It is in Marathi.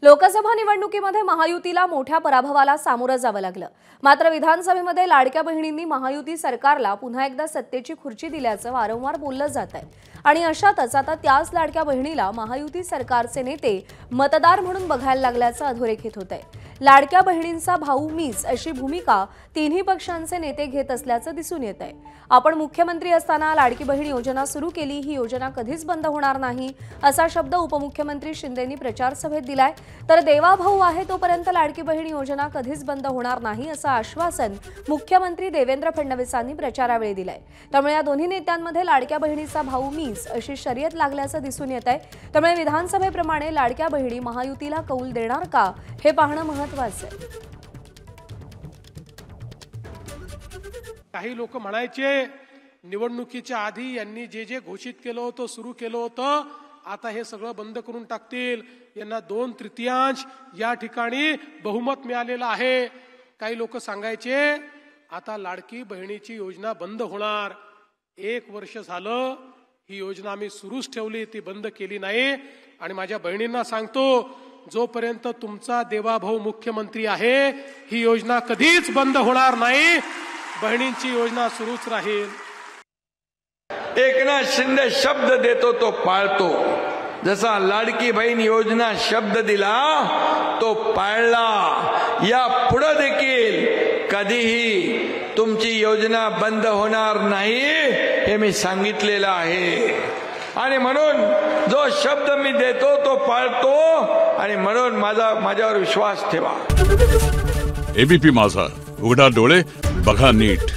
लोकसभा निवडणुकीमध्ये महायुतीला मोठ्या पराभवाला सामोरं जावं लागलं। मात्र विधानसभेमध्ये लाडक्या बहिणींनी महायुती सरकारला पुन्हा एकदा सत्तेची खुर्ची दिल्याचं वारंवार बोललं जात आहे। आणि अशातच आता त्याच लाडक्या बहिणीला महायुती सरकारचे नेते मतदार म्हणून बघायला लागल्याचं अधोरेखित होत आहे। लाडक्या बहिणींचा भाऊ मीच अशी भूमिका तिन्ही पक्षांचे नेते घेत असल्याचं दिसून येत आहे। आपण मुख्यमंत्री असताना लाडकी बहीण योजना सुरू केली, ही योजना कधीच बंद होणार नाही असा शब्द उपमुख्यमंत्री शिंदेंनी प्रचार सभेत दिलाय। तर देवा भाऊ आहे तोपर्यंत लाडकी बहीण योजना कधीच बंद होणार नाही असं आश्वासन मुख्यमंत्री देवेंद्र फडणवीसांनी प्रचारावेळी दिलंय। त्यामुळे या दोन्ही नेत्यांमध्ये लाडक्या बहिणीचा भाऊ मीच अशी शर्यत लागल्याचं दिसून येत आहे। त्यामुळे विधानसभेप्रमाणे लाडक्या बहिणी महायुतीला कौल देणार का हे पाहणं महत्त्वाचं आहे। काही लोक म्हणायचे निवडणुकीच्या आधी यांनी जे जे घोषित केलं होतं, सुरू केलं होतं, आता हे सगळं बंद करून टाकतील। यांना 2/3 या ठिकाणी बहुमत मिळालेलं आहे। काही लोक सांगायचे आता लाडकी बहिणीची योजना बंद होणार। 1 वर्ष झालं ही योजना आम्ही सुरूच ठेवली, ती बंद केली नाही। आणि माझ्या बहिणींना सांगतो, जोपर्यंत तुमचा देवाभाऊ मुख्यमंत्री आहे ही योजना कधीच बंद होणार नाही। बहिणींची योजना सुरूच राहील। एकनाथ शिंदे शब्द देतो तो पाळतो। जसा लाडकी बहीण योजना शब्द दिला तो पाळला। या पुढे देखील कधीही तुमची योजना बंद होणार नाही हे मी सांगितलेलं आहे। आणि म्हणून जो शब्द मी देतो तो पाळतो आणि म्हणून माझ्यावर विश्वास ठेवा। एबीपी माझा, उघडा डोळे बघा नीट।